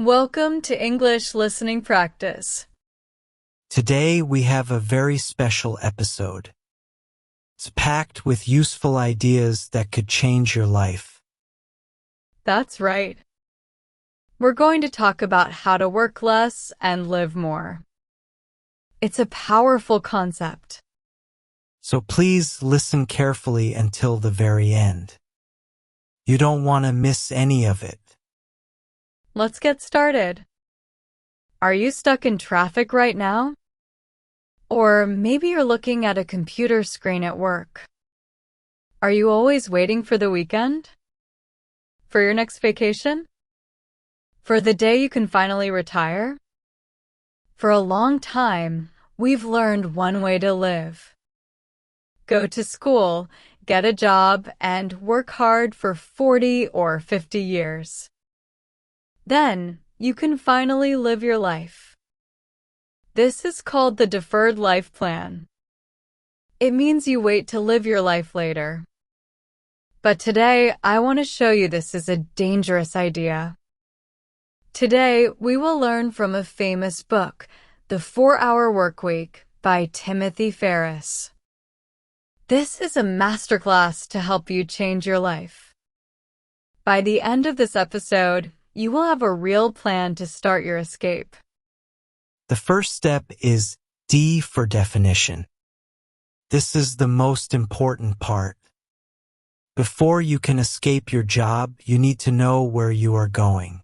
Welcome to English Listening Practice. Today we have a very special episode. It's packed with useful ideas that could change your life. That's right. We're going to talk about how to work less and live more. It's a powerful concept. So please listen carefully until the very end. You don't want to miss any of it. Let's get started. Are you stuck in traffic right now? Or maybe you're looking at a computer screen at work. Are you always waiting for the weekend? For your next vacation? For the day you can finally retire? For a long time, we've learned one way to live. Go to school, get a job, and work hard for 40 or 50 years. Then, you can finally live your life. This is called the deferred life plan. It means you wait to live your life later. But today, I want to show you this is a dangerous idea. Today, we will learn from a famous book, The 4-Hour Workweek by Timothy Ferriss. This is a masterclass to help you change your life. By the end of this episode, you will have a real plan to start your escape. The first step is D for definition. This is the most important part. Before you can escape your job, you need to know where you are going.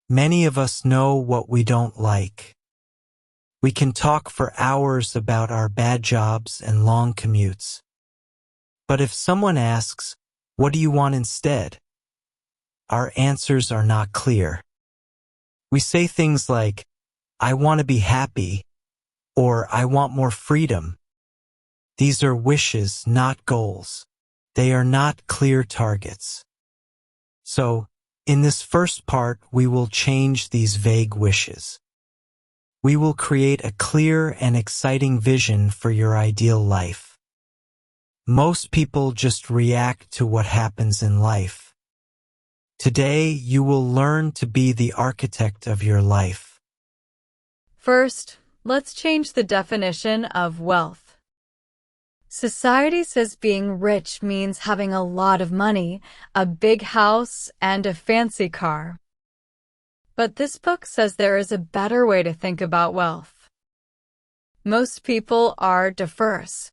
Many of us know what we don't like. We can talk for hours about our bad jobs and long commutes. But if someone asks, "What do you want instead?" our answers are not clear. We say things like, "I want to be happy," or "I want more freedom." These are wishes, not goals. They are not clear targets. So, in this first part, we will change these vague wishes. We will create a clear and exciting vision for your ideal life. Most people just react to what happens in life. Today, you will learn to be the architect of your life. First, let's change the definition of wealth. Society says being rich means having a lot of money, a big house, and a fancy car. But this book says there is a better way to think about wealth. Most people are diverse.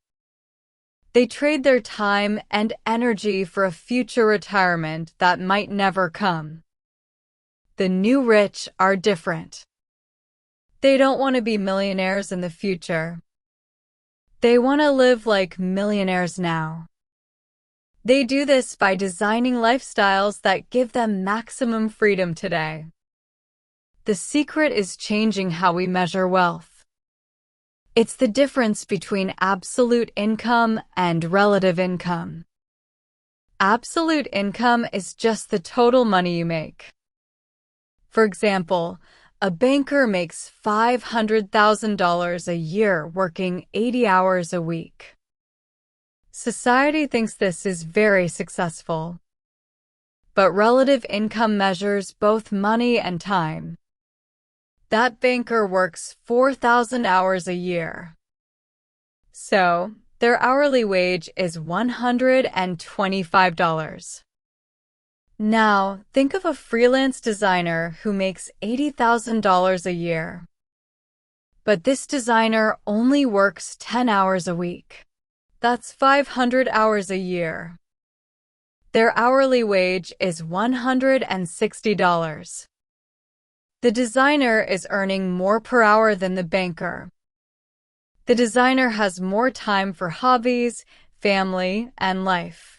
They trade their time and energy for a future retirement that might never come. The new rich are different. They don't want to be millionaires in the future. They want to live like millionaires now. They do this by designing lifestyles that give them maximum freedom today. The secret is changing how we measure wealth. It's the difference between absolute income and relative income. Absolute income is just the total money you make. For example, a banker makes $500,000 a year working 80 hours a week. Society thinks this is very successful. But relative income measures both money and time. That banker works 4,000 hours a year. So, their hourly wage is $125. Now, think of a freelance designer who makes $80,000 a year. But this designer only works 10 hours a week. That's 500 hours a year. Their hourly wage is $160. The designer is earning more per hour than the banker. The designer has more time for hobbies, family, and life.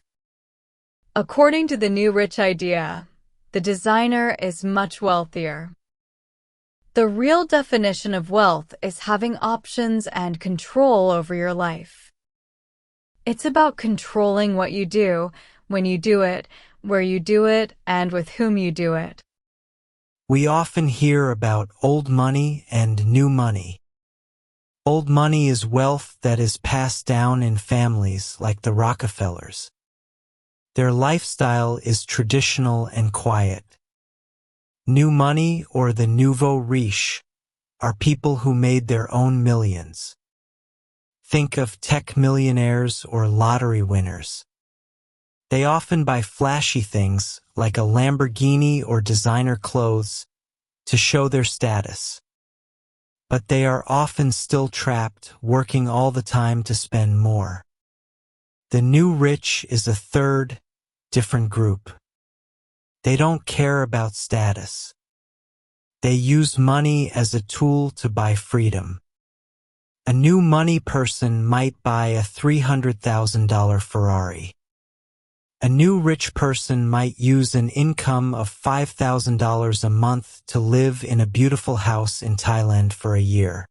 According to the new rich idea, the designer is much wealthier. The real definition of wealth is having options and control over your life. It's about controlling what you do, when you do it, where you do it, and with whom you do it. We often hear about old money and new money. Old money is wealth that is passed down in families like the Rockefellers. Their lifestyle is traditional and quiet. New money, or the nouveau riche, are people who made their own millions. Think of tech millionaires or lottery winners. They often buy flashy things like a Lamborghini or designer clothes to show their status. But they are often still trapped, working all the time to spend more. The new rich is a third, different group. They don't care about status. They use money as a tool to buy freedom. A new money person might buy a $300,000 Ferrari. A new rich person might use an income of $5,000 a month to live in a beautiful house in Thailand for a year.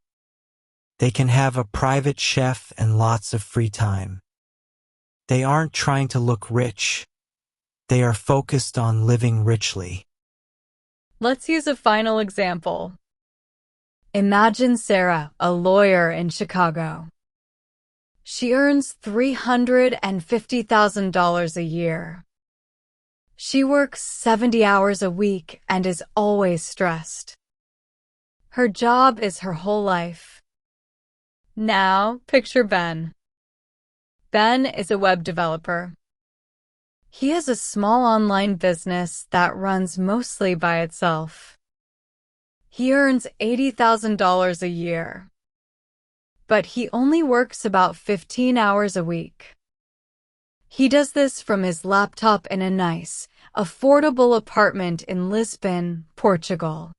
They can have a private chef and lots of free time. They aren't trying to look rich. They are focused on living richly. Let's use a final example. Imagine Sarah, a lawyer in Chicago. She earns $350,000 a year. She works 70 hours a week and is always stressed. Her job is her whole life. Now, picture Ben. Ben is a web developer. He has a small online business that runs mostly by itself. He earns $80,000 a year. But he only works about 15 hours a week. He does this from his laptop in a nice, affordable apartment in Lisbon, Portugal.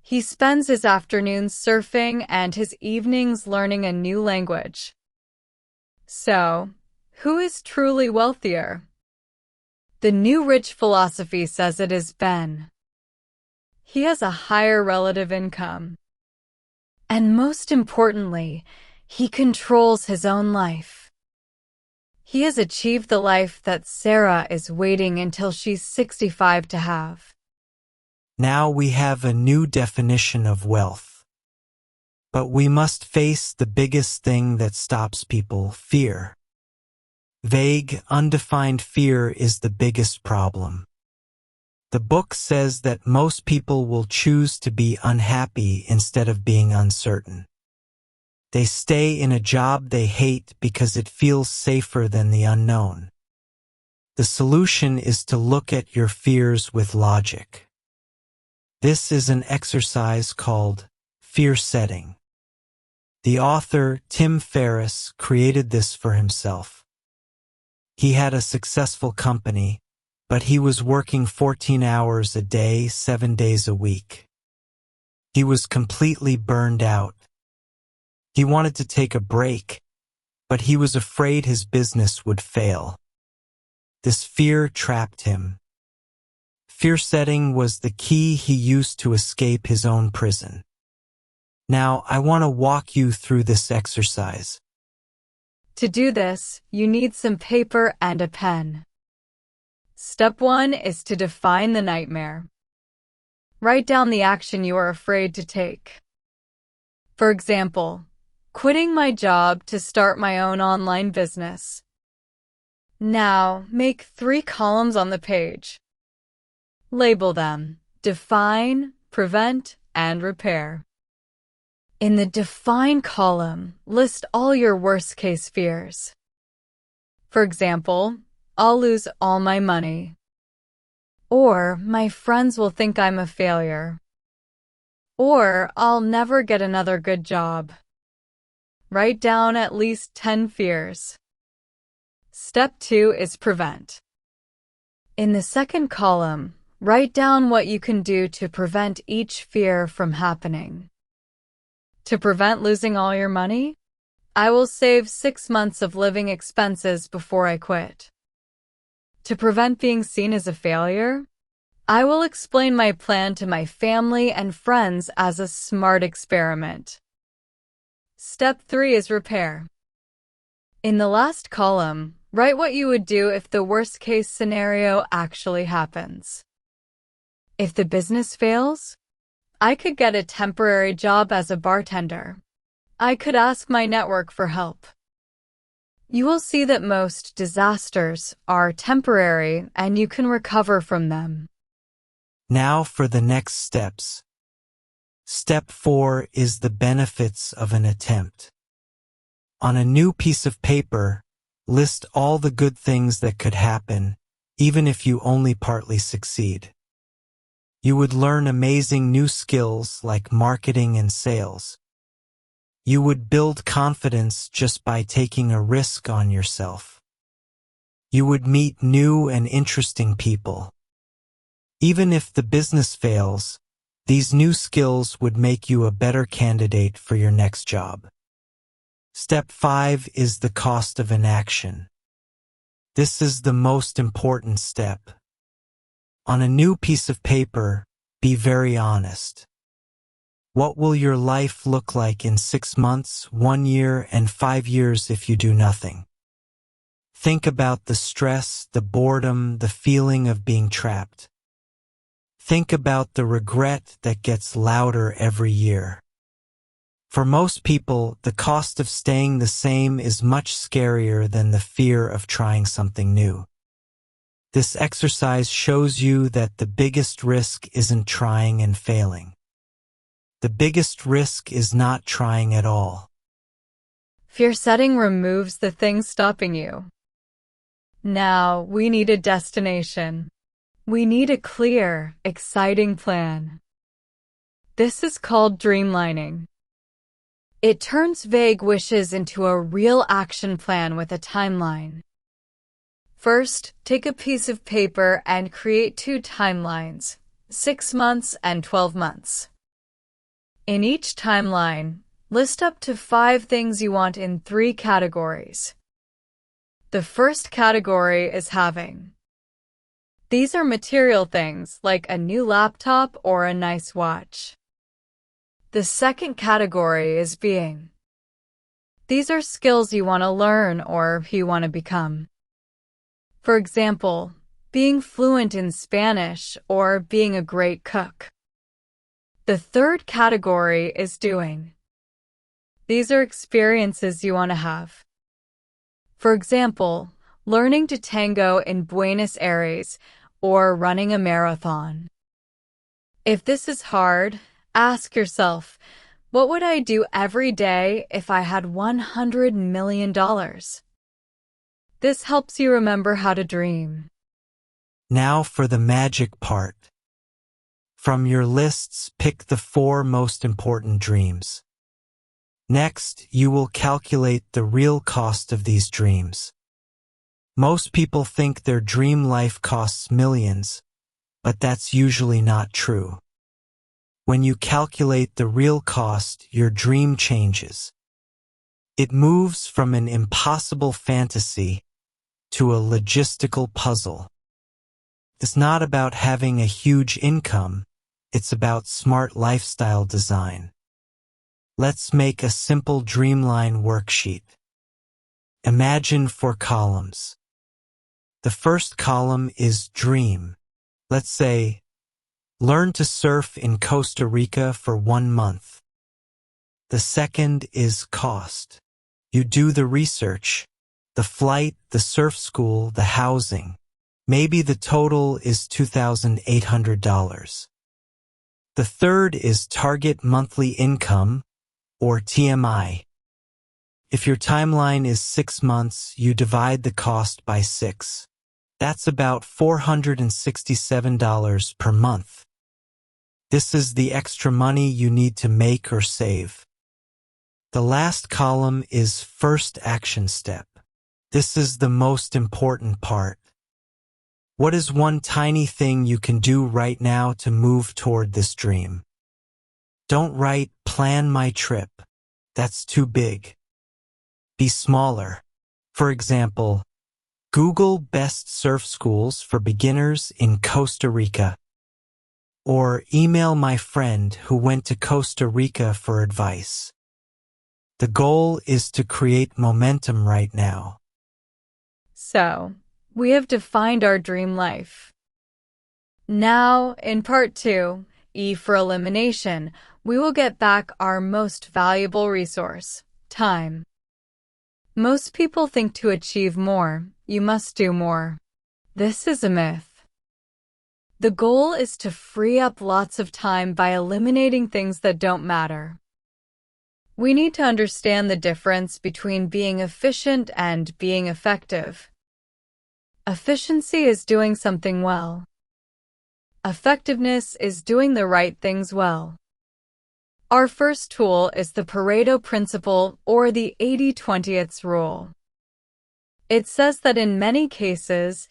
He spends his afternoons surfing and his evenings learning a new language. So, who is truly wealthier? The new rich philosophy says it is Ben. He has a higher relative income. And most importantly, he controls his own life. He has achieved the life that Sarah is waiting until she's 65 to have. Now we have a new definition of wealth. But we must face the biggest thing that stops people: fear. Vague, undefined fear is the biggest problem. The book says that most people will choose to be unhappy instead of being uncertain. They stay in a job they hate because it feels safer than the unknown. The solution is to look at your fears with logic. This is an exercise called fear setting. The author, Tim Ferriss, created this for himself. He had a successful company, but he was working 14 hours a day, 7 days a week. He was completely burned out. He wanted to take a break, but he was afraid his business would fail. This fear trapped him. Fear setting was the key he used to escape his own prison. Now, I want to walk you through this exercise. To do this, you need some paper and a pen. Step 1 is to define the nightmare. Write down the action you are afraid to take. For example, quitting my job to start my own online business. Now, make 3 columns on the page. Label them: define, prevent, and repair. In the define column, list all your worst-case fears. For example, I'll lose all my money. Or my friends will think I'm a failure. Or I'll never get another good job. Write down at least 10 fears. Step 2 is prevent. In the second column, write down what you can do to prevent each fear from happening. To prevent losing all your money, I will save 6 months of living expenses before I quit. To prevent being seen as a failure, I will explain my plan to my family and friends as a smart experiment. Step 3 is repair. In the last column, write what you would do if the worst-case scenario actually happens. If the business fails, I could get a temporary job as a bartender. I could ask my network for help. You will see that most disasters are temporary and you can recover from them. Now for the next steps. Step 4 is the benefits of an attempt. On a new piece of paper, list all the good things that could happen, even if you only partly succeed. You would learn amazing new skills like marketing and sales. You would build confidence just by taking a risk on yourself. You would meet new and interesting people. Even if the business fails, these new skills would make you a better candidate for your next job. Step 5 is the cost of inaction. This is the most important step. On a new piece of paper, be very honest. What will your life look like in 6 months, 1 year, and 5 years if you do nothing? Think about the stress, the boredom, the feeling of being trapped. Think about the regret that gets louder every year. For most people, the cost of staying the same is much scarier than the fear of trying something new. This exercise shows you that the biggest risk isn't trying and failing. The biggest risk is not trying at all. Fear setting removes the things stopping you. Now we need a destination. We need a clear, exciting plan. This is called dreamlining. It turns vague wishes into a real action plan with a timeline. First, take a piece of paper and create 2 timelines, 6 months and 12 months. In each timeline, list up to 5 things you want in 3 categories. The first category is having. These are material things like a new laptop or a nice watch. The second category is being. These are skills you want to learn or you want to become. For example, being fluent in Spanish or being a great cook. The third category is doing. These are experiences you want to have. For example, learning to tango in Buenos Aires or running a marathon. If this is hard, ask yourself, what would I do every day if I had $100 million? This helps you remember how to dream. Now for the magic part. From your lists, pick the 4 most important dreams. Next, you will calculate the real cost of these dreams. Most people think their dream life costs millions, but that's usually not true. When you calculate the real cost, your dream changes. It moves from an impossible fantasy to a logistical puzzle. It's not about having a huge income, it's about smart lifestyle design. Let's make a simple dreamline worksheet. Imagine 4 columns. The first column is dream. Let's say, learn to surf in Costa Rica for 1 month. The second is cost. You do the research, the flight, the surf school, the housing. Maybe the total is $2,800. The third is target monthly income, or TMI. If your timeline is 6 months, you divide the cost by 6. That's about $467 per month. This is the extra money you need to make or save. The last column is first action step. This is the most important part. What is one tiny thing you can do right now to move toward this dream? Don't write, plan my trip. That's too big. Be smaller. For example, Google best surf schools for beginners in Costa Rica. Or email my friend who went to Costa Rica for advice. The goal is to create momentum right now. So, we have defined our dream life. Now, in part 2, E for elimination, we will get back our most valuable resource, time. Most people think to achieve more, you must do more. This is a myth. The goal is to free up lots of time by eliminating things that don't matter. We need to understand the difference between being efficient and being effective. Efficiency is doing something well. Effectiveness is doing the right things well. Our first tool is the Pareto principle, or the 80-20 rule. It says that in many cases,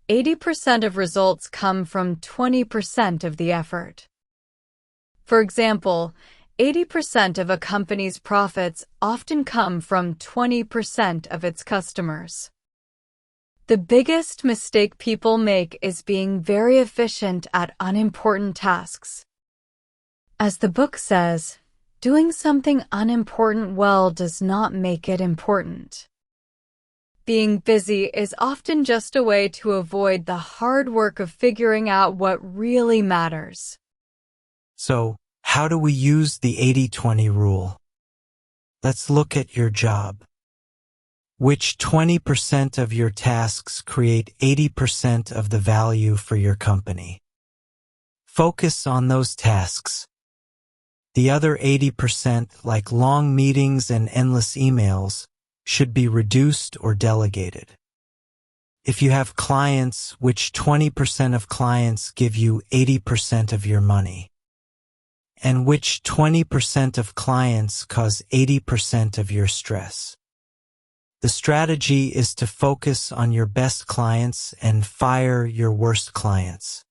80% of results come from 20% of the effort. For example, 80% of a company's profits often come from 20% of its customers. The biggest mistake people make is being very efficient at unimportant tasks. As the book says, doing something unimportant well does not make it important. Being busy is often just a way to avoid the hard work of figuring out what really matters. So, how do we use the 80-20 rule? Let's look at your job. Which 20% of your tasks create 80% of the value for your company? Focus on those tasks. The other 80%, like long meetings and endless emails, should be reduced or delegated. If you have clients, which 20% of clients give you 80% of your money? And which 20% of clients cause 80% of your stress? The strategy is to focus on your best clients and fire your worst clients.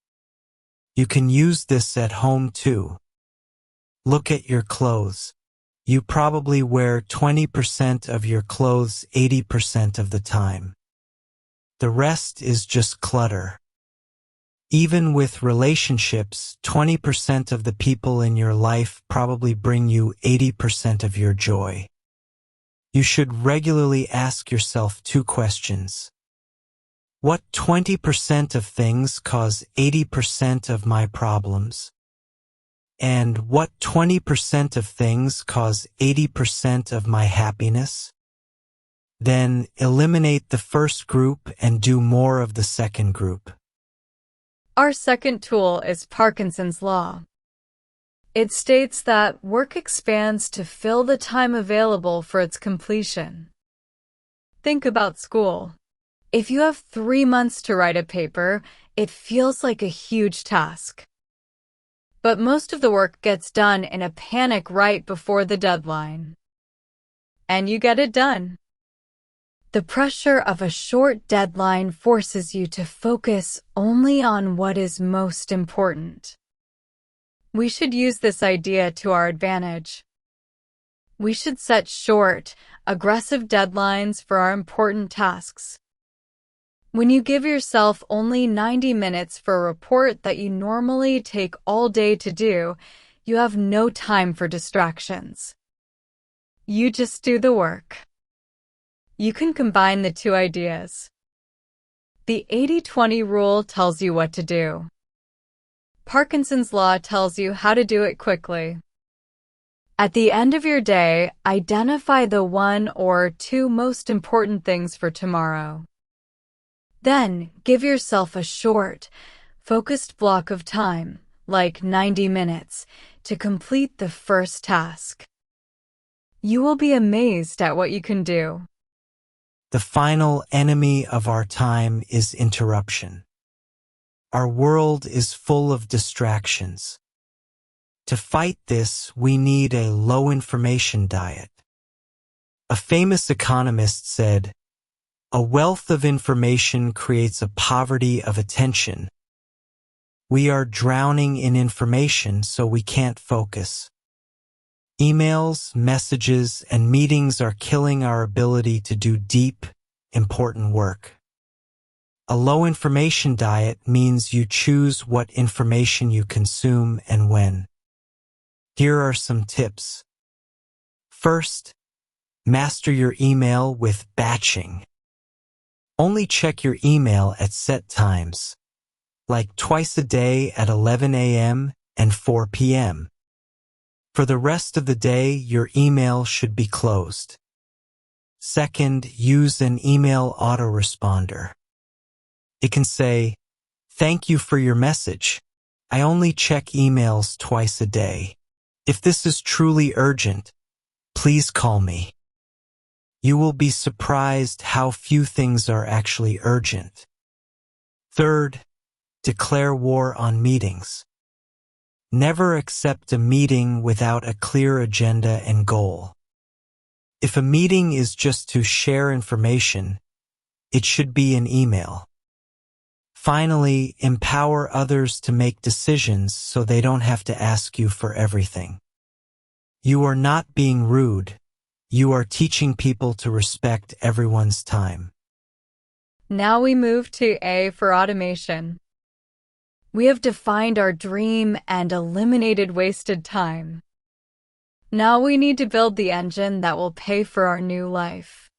You can use this at home too. Look at your clothes. You probably wear 20% of your clothes 80% of the time. The rest is just clutter. Even with relationships, 20% of the people in your life probably bring you 80% of your joy. You should regularly ask yourself 2 questions. What 20% of things cause 80% of my problems? And what 20% of things cause 80% of my happiness? Then eliminate the first group and do more of the second group. Our second tool is Parkinson's Law. It states that work expands to fill the time available for its completion. Think about school. If you have 3 months to write a paper, it feels like a huge task. But most of the work gets done in a panic right before the deadline. And you get it done. The pressure of a short deadline forces you to focus only on what is most important. We should use this idea to our advantage. We should set short, aggressive deadlines for our important tasks. When you give yourself only 90 minutes for a report that you normally take all day to do, you have no time for distractions. You just do the work. You can combine the 2 ideas. The 80-20 rule tells you what to do. Parkinson's Law tells you how to do it quickly. At the end of your day, identify the 1 or 2 most important things for tomorrow. Then, give yourself a short, focused block of time, like 90 minutes, to complete the first task. You will be amazed at what you can do. The final enemy of our time is interruption. Our world is full of distractions. To fight this, we need a low-information diet. A famous economist said, "A wealth of information creates a poverty of attention." We are drowning in information, so we can't focus. Emails, messages, and meetings are killing our ability to do deep, important work. A low-information diet means you choose what information you consume and when. Here are some tips. First, master your email with batching. Only check your email at set times, like twice a day at 11 a.m. and 4 p.m. For the rest of the day, your email should be closed. Second, use an email autoresponder. It can say, Thank you for your message. I only check emails twice a day. If this is truly urgent, please call me. You will be surprised how few things are actually urgent. Third, declare war on meetings. Never accept a meeting without a clear agenda and goal. If a meeting is just to share information, it should be an email. Finally, empower others to make decisions so they don't have to ask you for everything. You are not being rude. You are teaching people to respect everyone's time. Now we move to A for automation. We have defined our dream and eliminated wasted time. Now we need to build the engine that will pay for our new life.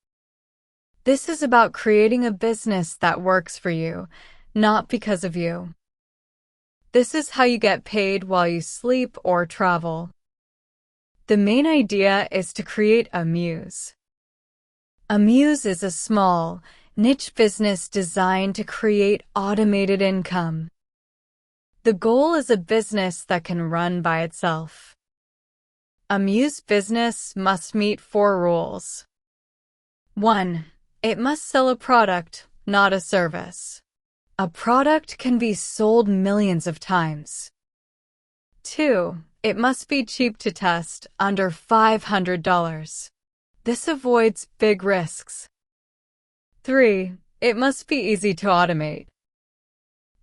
This is about creating a business that works for you, not because of you. This is how you get paid while you sleep or travel. The main idea is to create a muse. A muse is a small, niche business designed to create automated income. The goal is a business that can run by itself. A muse business must meet 4 rules. 1. It must sell a product, not a service. A product can be sold millions of times. 2. It must be cheap to test, under $500. This avoids big risks. 3. It must be easy to automate.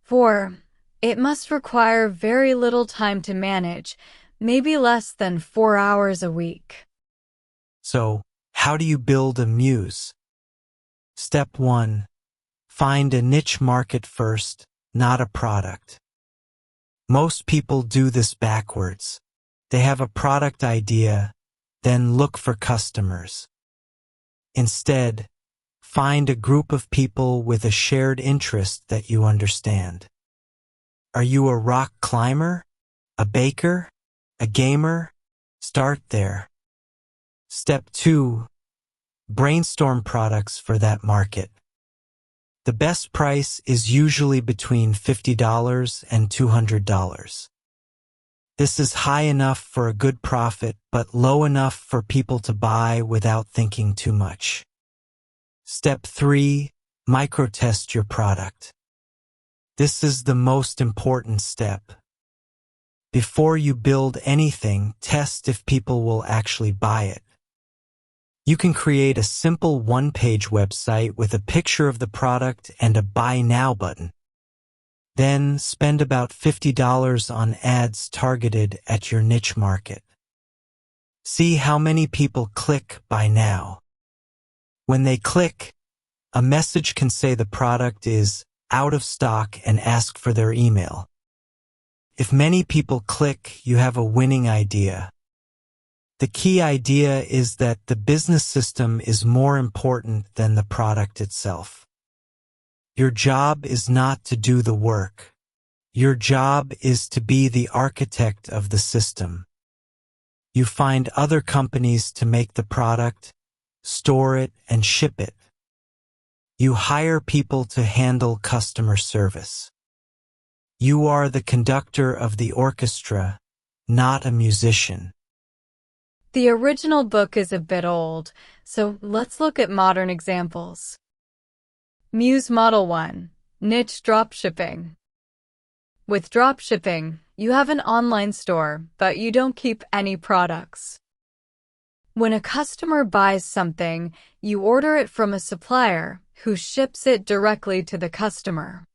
4. It must require very little time to manage, maybe less than 4 hours a week. So, how do you build a muse? Step 1. Find a niche market first, not a product. Most people do this backwards. They have a product idea, then look for customers. Instead, find a group of people with a shared interest that you understand. Are you a rock climber? A baker? A gamer? Start there. Step 2. Brainstorm products for that market. The best price is usually between $50 and $200. This is high enough for a good profit, but low enough for people to buy without thinking too much. Step 3. Microtest your product. This is the most important step. Before you build anything, test if people will actually buy it. You can create a simple one-page website with a picture of the product and a Buy Now button. Then spend about $50 on ads targeted at your niche market. See how many people click Buy Now. When they click, a message can say the product is out of stock and ask for their email. If many people click, you have a winning idea. The key idea is that the business system is more important than the product itself. Your job is not to do the work. Your job is to be the architect of the system. You find other companies to make the product, store it, and ship it. You hire people to handle customer service. You are the conductor of the orchestra, not a musician. The original book is a bit old, so let's look at modern examples. Muse Model 1. Niche Dropshipping. With dropshipping, you have an online store, but you don't keep any products. When a customer buys something, you order it from a supplier who ships it directly to the customer.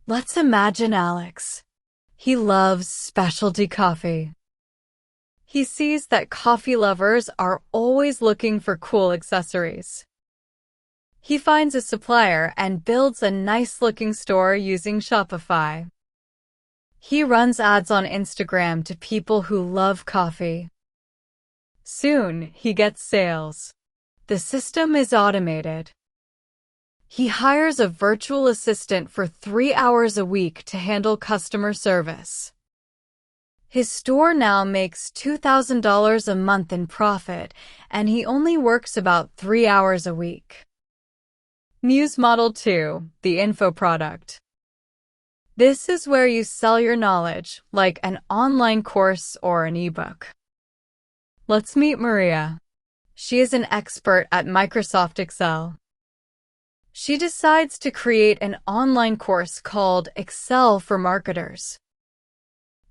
Let's imagine Alex. He loves specialty coffee. He sees that coffee lovers are always looking for cool accessories. He finds a supplier and builds a nice-looking store using Shopify. He runs ads on Instagram to people who love coffee. Soon, he gets sales. The system is automated. He hires a virtual assistant for 3 hours a week to handle customer service. His store now makes $2,000 a month in profit, and he only works about 3 hours a week. Muse Model 2, the info product. This is where you sell your knowledge, like an online course or an ebook. Let's meet Maria. She is an expert at Microsoft Excel. She decides to create an online course called Excel for Marketers.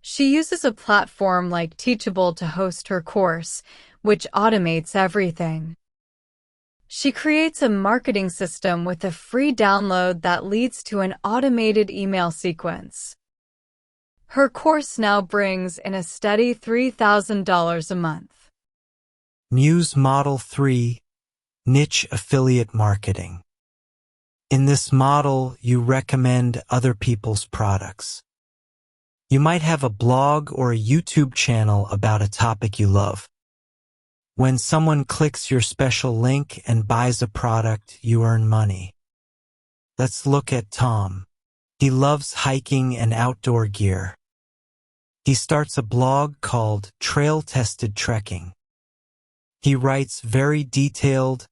She uses a platform like Teachable to host her course, which automates everything. She creates a marketing system with a free download that leads to an automated email sequence. Her course now brings in a steady $3,000 a month. Muse Model 3, Niche Affiliate Marketing. In this model, you recommend other people's products. You might have a blog or a YouTube channel about a topic you love. When someone clicks your special link and buys a product, you earn money. Let's look at Tom. He loves hiking and outdoor gear. He starts a blog called Trail Tested Trekking. He writes very detailed,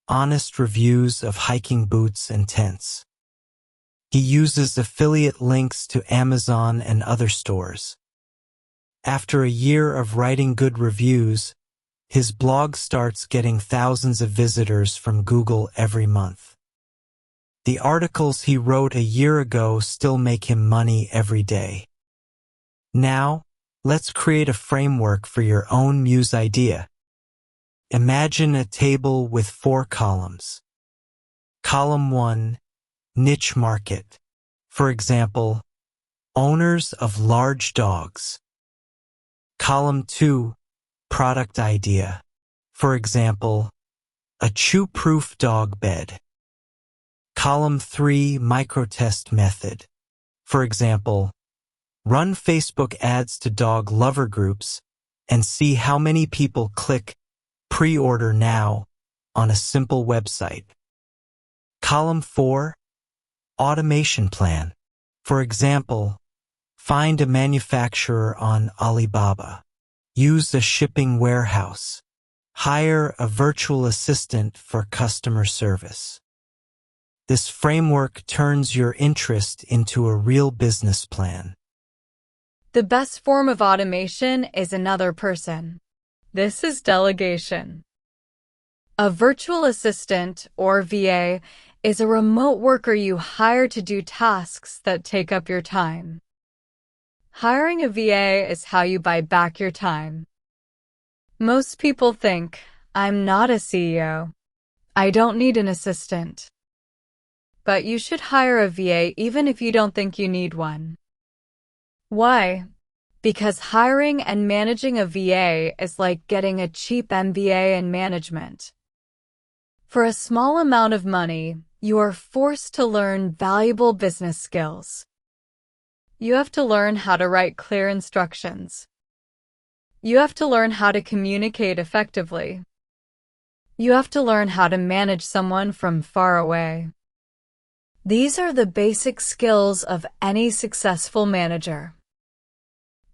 honest reviews of hiking boots and tents. He uses affiliate links to Amazon and other stores. After a year of writing good reviews, his blog starts getting thousands of visitors from Google every month. The articles he wrote a year ago still make him money every day. Now, let's create a framework for your own Muse idea. Imagine a table with 4 columns. Column 1, Niche Market. For example, owners of large dogs. Column 2, Product Idea. For example, a chew-proof dog bed. Column 3, Microtest Method. For example, run Facebook ads to dog lover groups and see how many people click Pre-order now on a simple website. Column 4, Automation Plan. For example, find a manufacturer on Alibaba. Use a shipping warehouse. Hire a virtual assistant for customer service. This framework turns your interest into a real business plan. The best form of automation is another person. This is delegation. A virtual assistant, or VA, is a remote worker you hire to do tasks that take up your time. Hiring a VA is how you buy back your time. Most people think, I'm not a CEO. I don't need an assistant. But you should hire a VA even if you don't think you need one. Why? Because hiring and managing a VA is like getting a cheap MBA in management. For a small amount of money, you are forced to learn valuable business skills. You have to learn how to write clear instructions. You have to learn how to communicate effectively. You have to learn how to manage someone from far away. These are the basic skills of any successful manager.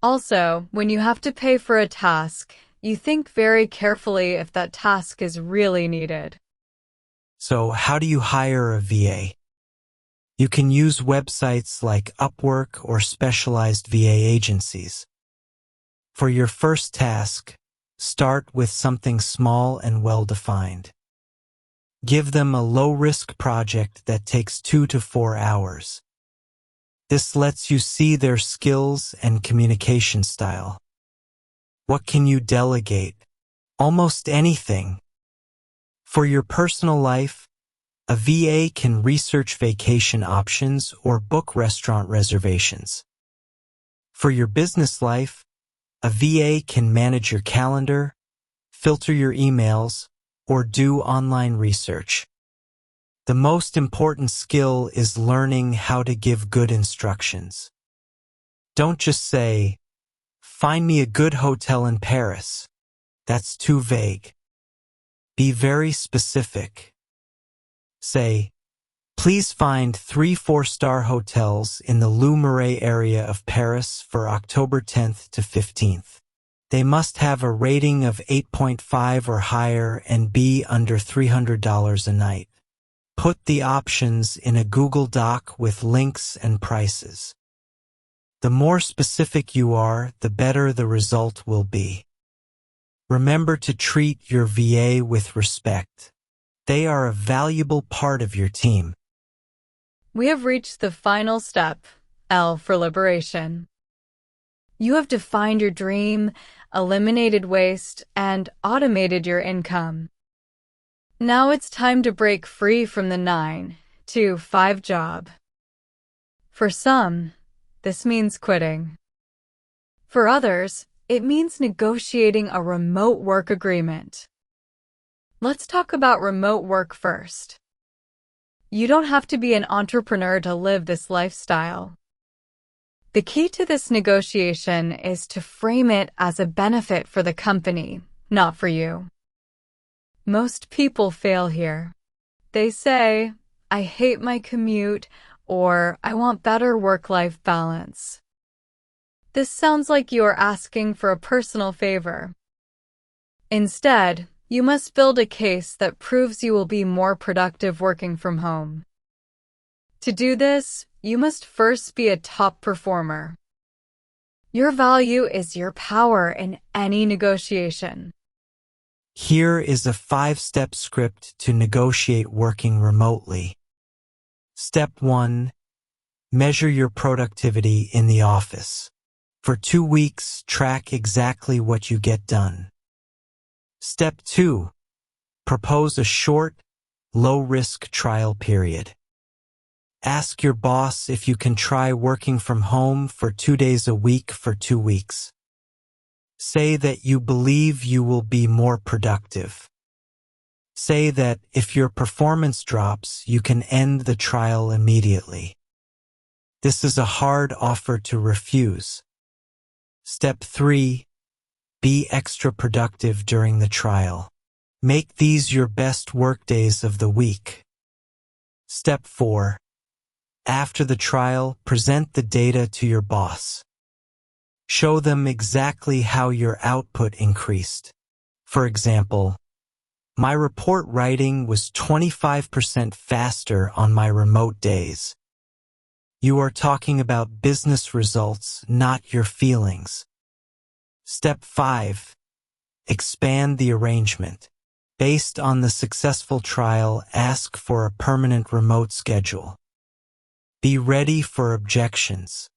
Also, when you have to pay for a task, you think very carefully if that task is really needed. So, how do you hire a VA? You can use websites like Upwork or specialized VA agencies. For your first task, start with something small and well-defined. Give them a low-risk project that takes 2 to 4 hours. This lets you see their skills and communication style. What can you delegate? Almost anything. For your personal life, a VA can research vacation options or book restaurant reservations. For your business life, a VA can manage your calendar, filter your emails, or do online research. The most important skill is learning how to give good instructions. Don't just say, "Find me a good hotel in Paris." That's too vague. Be very specific. Say, "Please find 3 4-star hotels in the Le Marais area of Paris for October 10th to 15th. They must have a rating of 8.5 or higher and be under $300 a night." Put the options in a Google Doc with links and prices. The more specific you are, the better the result will be. Remember to treat your VA with respect. They are a valuable part of your team. We have reached the final step, L for liberation. You have defined your dream, eliminated waste, and automated your income. Now it's time to break free from the 9 to 5 job. For some, this means quitting. For others, it means negotiating a remote work agreement. Let's talk about remote work first. You don't have to be an entrepreneur to live this lifestyle. The key to this negotiation is to frame it as a benefit for the company, not for you. Most people fail here. They say, I hate my commute, or I want better work-life balance. This sounds like you are asking for a personal favor. Instead, you must build a case that proves you will be more productive working from home. To do this, you must first be a top performer. Your value is your power in any negotiation. Here is a 5-step script to negotiate working remotely. Step 1. Measure your productivity in the office. For 2 weeks, track exactly what you get done. Step 2. Propose a short, low-risk trial period. Ask your boss if you can try working from home for 2 days a week for 2 weeks. Say that you believe you will be more productive. Say that if your performance drops, you can end the trial immediately. This is a hard offer to refuse. Step 3. Be extra productive during the trial. Make these your best work days of the week. Step 4. After the trial, present the data to your boss. Show them exactly how your output increased. For example, my report writing was 25% faster on my remote days. You are talking about business results, not your feelings. Step 5. Expand the arrangement. Based on the successful trial, ask for a permanent remote schedule. Be ready for objections.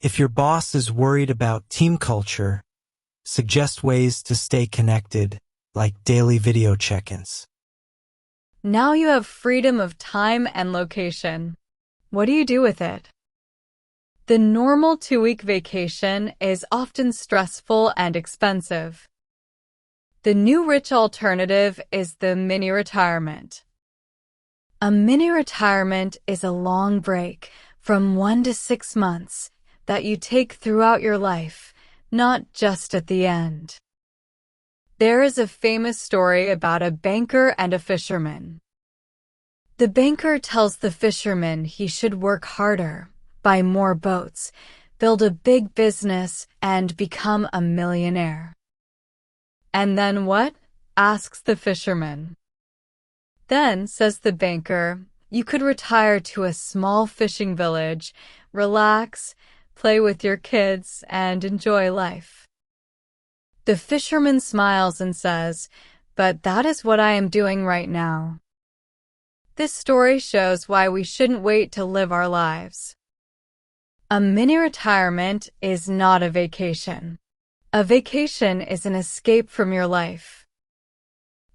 If your boss is worried about team culture, suggest ways to stay connected, like daily video check-ins. Now you have freedom of time and location. What do you do with it? The normal 2-week vacation is often stressful and expensive. The new rich alternative is the mini retirement. A mini retirement is a long break from 1 to 6 months that you take throughout your life, not just at the end. There is a famous story about a banker and a fisherman. The banker tells the fisherman he should work harder, buy more boats, build a big business, and become a millionaire. And then what? Asks the fisherman. Then, says the banker, you could retire to a small fishing village, relax, play with your kids, and enjoy life. The fisherman smiles and says, but that is what I am doing right now. This story shows why we shouldn't wait to live our lives. A mini retirement is not a vacation. A vacation is an escape from your life.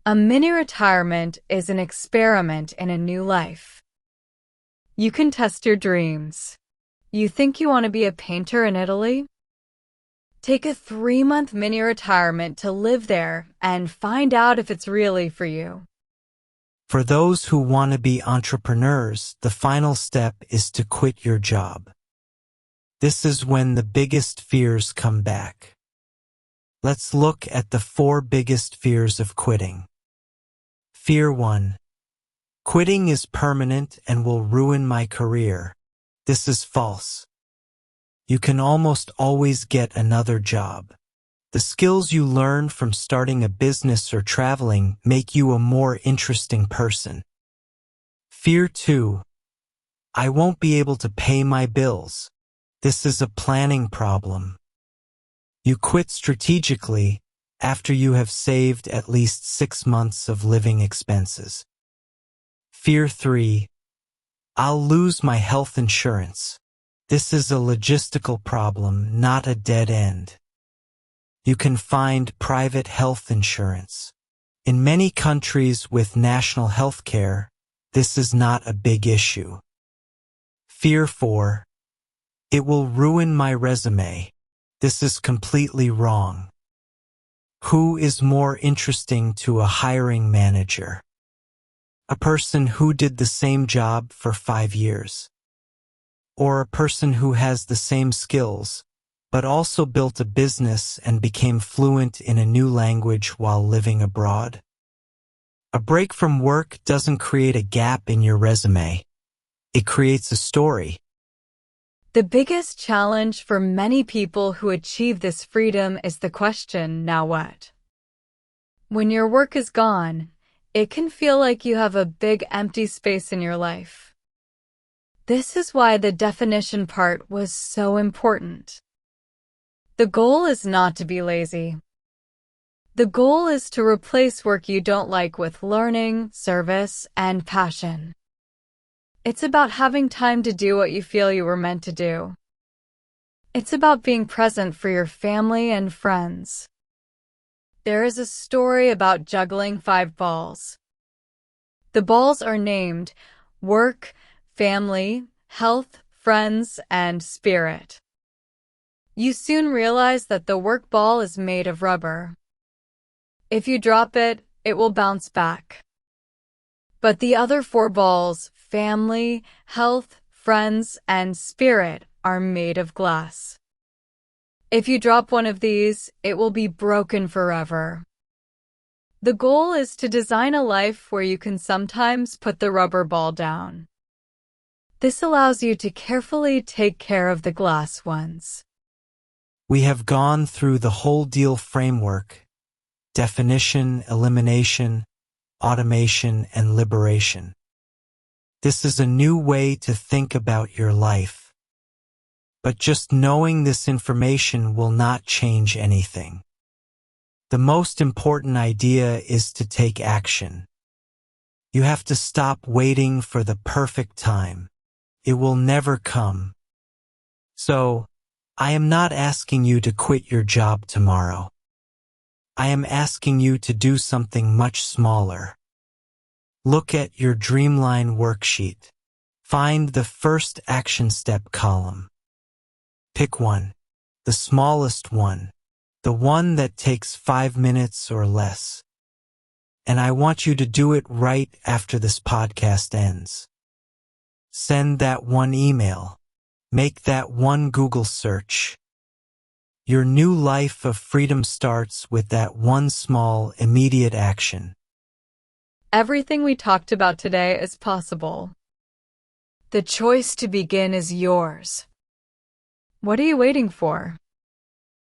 A mini retirement is an experiment in a new life. You can test your dreams. You think you want to be a painter in Italy? Take a 3-month mini retirement to live there and find out if it's really for you. For those who want to be entrepreneurs, the final step is to quit your job. This is when the biggest fears come back. Let's look at the 4 biggest fears of quitting. Fear 1. Quitting is permanent and will ruin my career. This is false. You can almost always get another job. The skills you learn from starting a business or traveling make you a more interesting person. Fear 2. I won't be able to pay my bills. This is a planning problem. You quit strategically after you have saved at least 6 months of living expenses. Fear 3. I'll lose my health insurance. This is a logistical problem, not a dead end. You can find private health insurance. In many countries with national health care, this is not a big issue. Fear 4. It will ruin my resume. This is completely wrong. Who is more interesting to a hiring manager? A person who did the same job for 5 years? Or a person who has the same skills, but also built a business and became fluent in a new language while living abroad? A break from work doesn't create a gap in your resume. It creates a story. The biggest challenge for many people who achieve this freedom is the question, now what? When your work is gone, it can feel like you have a big empty space in your life. This is why the definition part was so important. The goal is not to be lazy. The goal is to replace work you don't like with learning, service, and passion. It's about having time to do what you feel you were meant to do. It's about being present for your family and friends. There is a story about juggling 5 balls. The balls are named work, family, health, friends, and spirit. You soon realize that the work ball is made of rubber. If you drop it, it will bounce back. But the other 4 balls, family, health, friends, and spirit, are made of glass. If you drop one of these, it will be broken forever. The goal is to design a life where you can sometimes put the rubber ball down. This allows you to carefully take care of the glass ones. We have gone through the whole deal framework: definition, elimination, automation, and liberation. This is a new way to think about your life. But just knowing this information will not change anything. The most important idea is to take action. You have to stop waiting for the perfect time. It will never come. So, I am not asking you to quit your job tomorrow. I am asking you to do something much smaller. Look at your Dreamline worksheet. Find the first action step column. Pick one, the smallest one, the one that takes 5 minutes or less. And I want you to do it right after this podcast ends. Send that one email. Make that one Google search. Your new life of freedom starts with that one small, immediate action. Everything we talked about today is possible. The choice to begin is yours. What are you waiting for?